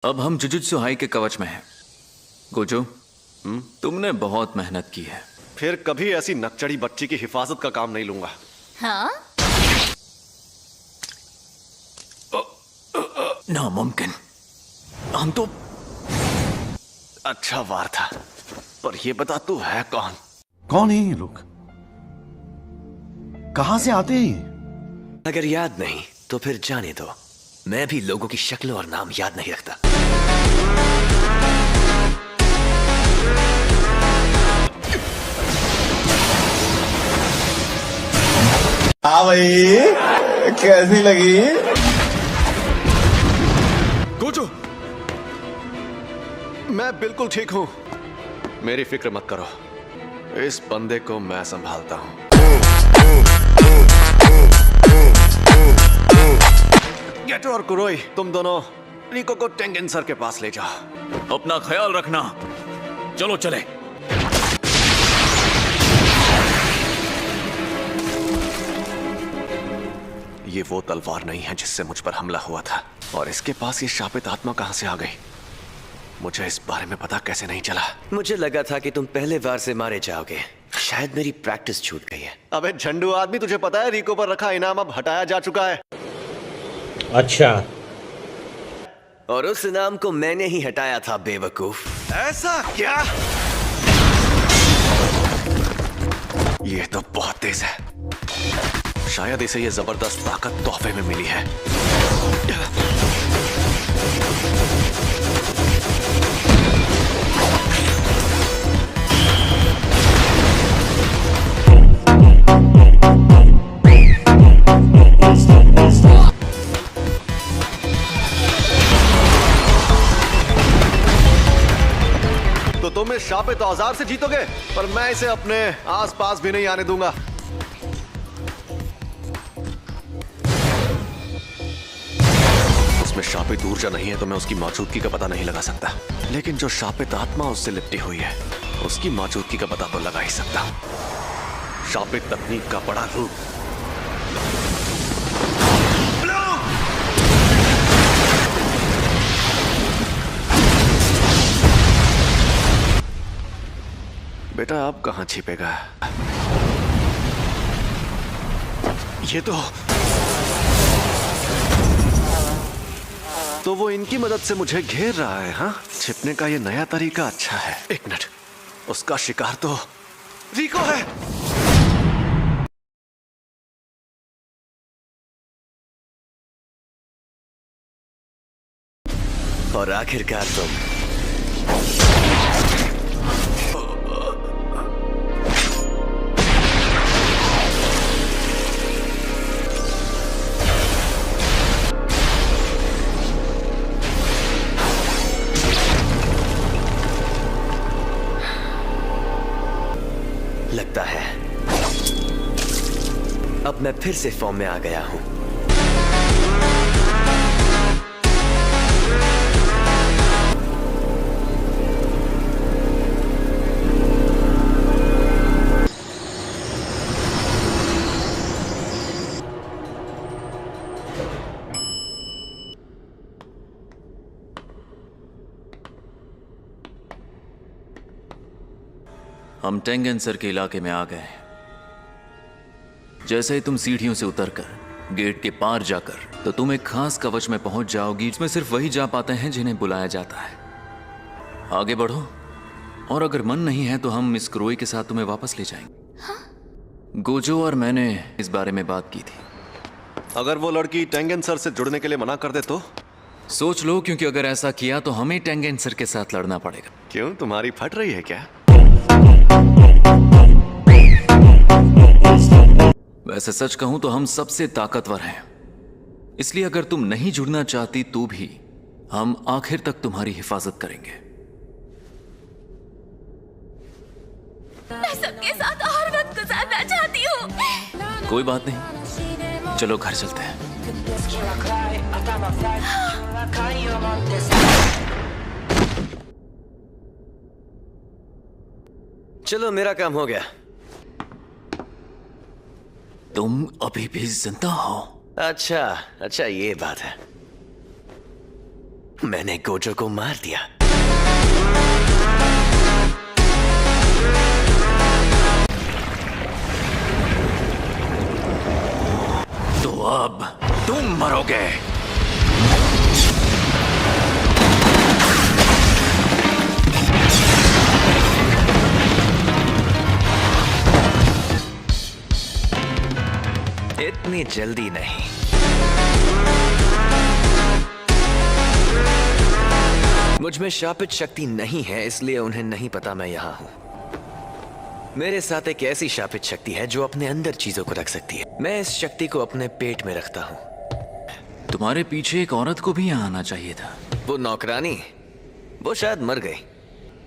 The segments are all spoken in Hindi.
अब हम जुजुत्सु हाई के कवच में हैं। गोजो, तुमने बहुत मेहनत की है। फिर कभी ऐसी नकचड़ी बच्ची की हिफाजत का काम नहीं लूंगा। हाँ? नामुमकिन। हम तो अच्छा वार था, पर ये बता तू है कौन? कौन है ये लोग? कहां से आते हैं ये? अगर याद नहीं तो फिर जाने दो। मैं भी लोगों की शक्ल और नाम याद नहीं रखता। हाँ भाई, कैसी लगी? गोजो, मैं बिल्कुल ठीक हूं। मेरी फिक्र मत करो, इस बंदे को मैं संभालता हूं। गेटो और कुरोई, तुम दोनों रिको को टेंगेन सर के पास ले जाओ। अपना ख्याल रखना। चलो चले। ये वो तलवार नहीं है जिससे मुझ पर हमला हुआ था, और इसके पास ये शापित आत्मा कहां से आ गई? मुझे इस बारे में पता कैसे नहीं चला? मुझे लगा था कि तुम पहले वार से मारे जाओगे। शायद मेरी प्रैक्टिस छूट गई है। अबे झंडू आदमी, तुझे पता है रिको पर रखा इनाम अब हटाया जा चुका है। अच्छा, और उस इनाम को मैंने ही हटाया था, बेवकूफ। ऐसा क्या? ये तो बहुत तेज है। शायद इसे ये जबरदस्त ताकत तोहफे में मिली है। तो तुम इस शापित औजार से जीतोगे, पर मैं इसे अपने आसपास भी नहीं आने दूंगा। उसमें शापित ऊर्जा नहीं है तो मैं उसकी मौजूदगी का पता नहीं लगा सकता, लेकिन जो शापित आत्मा उससे लिपटी हुई है उसकी मौजूदगी का पता तो लगा ही सकता हूं। शापित तकनीक का बड़ा रूप। बेटा अब कहां छिपेगा? ये तो वो इनकी मदद से मुझे घेर रहा है। हाँ, छिपने का ये नया तरीका अच्छा है। एक मिनट, उसका शिकार तो रिको है। और आखिरकार तुम। लगता है अब मैं फिर से फॉर्म में आ गया हूं। हम टेंगेन सर के इलाके में आ गए। जैसे ही तुम सीढ़ियों से उतरकर गेट के पार जाकर तो तुम एक खास कवच में पहुंच जाओगी। इसमें सिर्फ वही जा पाते हैं जिन्हें बुलाया जाता है। आगे बढ़ो, और अगर मन नहीं है तो हम मिस क्रोई के साथ तुम्हें वापस ले जाएंगे। हाँ? गोजो और मैंने इस बारे में बात की थी। अगर वो लड़की टेंगेन सर से जुड़ने के लिए मना कर दे तो? सोच लो, क्योंकि अगर ऐसा किया तो हमें टेंगेन सर के साथ लड़ना पड़ेगा। क्यों, तुम्हारी फट रही है क्या? वैसे सच कहूं तो हम सबसे ताकतवर हैं, इसलिए अगर तुम नहीं जुड़ना चाहती तो भी हम आखिर तक तुम्हारी हिफाजत करेंगे। मैं सबके साथ और वक्त गुजारना चाहती हूँ। कोई बात नहीं, चलो घर चलते हैं। चलो, मेरा काम हो गया। तुम अभी भी जिंदा हो? अच्छा, ये बात है। मैंने गोजो को मार दिया। तो अब तुम मरोगे। इतनी जल्दी नहीं। मुझ में शापित शक्ति नहीं है, इसलिए उन्हें नहीं पता मैं यहां हूं। मेरे साथ एक ऐसी शापित शक्ति है जो अपने अंदर चीजों को रख सकती है। मैं इस शक्ति को अपने पेट में रखता हूं। तुम्हारे पीछे एक औरत को भी यहाँ आना चाहिए था। वो नौकरानी, वो शायद मर गई।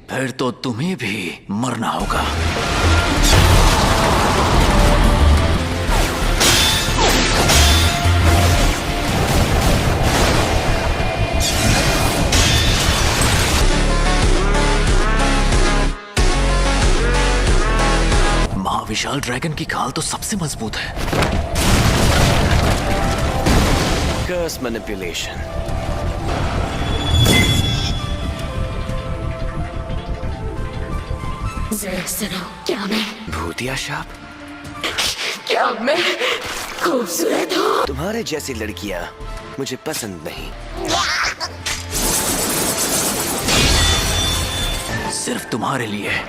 फिर तो तुम्हें भी मरना होगा। महाविशाल ड्रैगन की खाल तो सबसे मजबूत है। कर्स मैनिपुलेशन। जरा सुनो, क्या मैं भूतिया शाप? क्या मैं खूबसूरत हूँ? तुम्हारे जैसी लड़कियां मुझे पसंद नहीं। सिर्फ तुम्हारे लिए।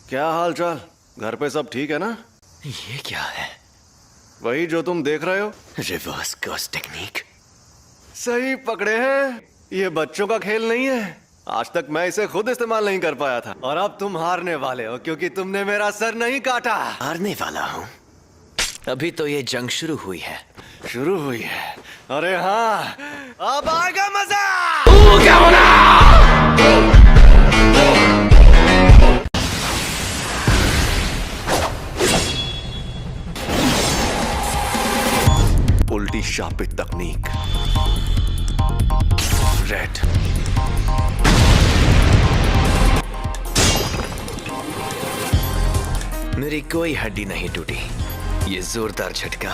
क्या हाल चाल? घर पे सब ठीक है ना? ये क्या है? वही जो तुम देख रहे हो। Reverse curse technique. सही पकड़े हैं। ये बच्चों का खेल नहीं है। आज तक मैं इसे खुद इस्तेमाल नहीं कर पाया था, और अब तुम हारने वाले हो क्योंकि तुमने मेरा सर नहीं काटा। हारने वाला हूँ? अभी तो ये जंग शुरू हुई है। शुरू हुई है? अरे हाँ, अब आएगा मजा। उल्टी शापित तकनीक। रेड। मेरी कोई हड्डी नहीं टूटी। ये जोरदार झटका।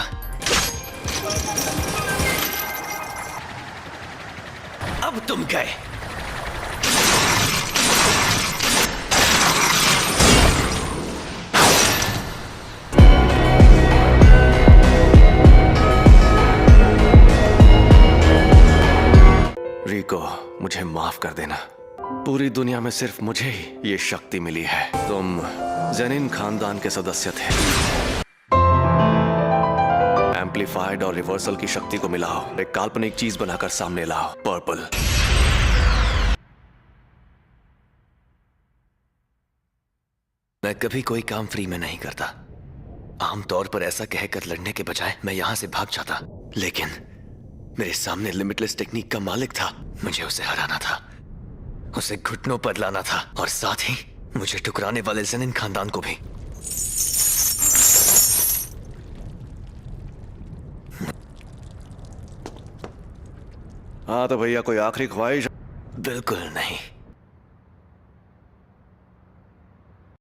अब तुम गए। रिको, मुझे माफ कर देना। पूरी दुनिया में सिर्फ मुझे ही ये शक्ति मिली है। तुम जेनिन खानदान के सदस्य थे। एम्पलीफाइड और रिवर्सल की शक्ति को मिलाओ, एक काल्पनिक चीज बनाकर सामने लाओ। पर्पल। मैं कभी कोई काम फ्री में नहीं करता। आमतौर पर ऐसा कहकर लड़ने के बजाय मैं यहां से भाग जाता, लेकिन मेरे सामने लिमिटलेस टेक्निक का मालिक था। मुझे उसे हराना था, उसे घुटनों पर लाना था, और साथ ही मुझे ठुकराने वाले जेनिन खानदान को भी। हाँ तो भैया, कोई आखिरी ख्वाहिश? बिल्कुल नहीं।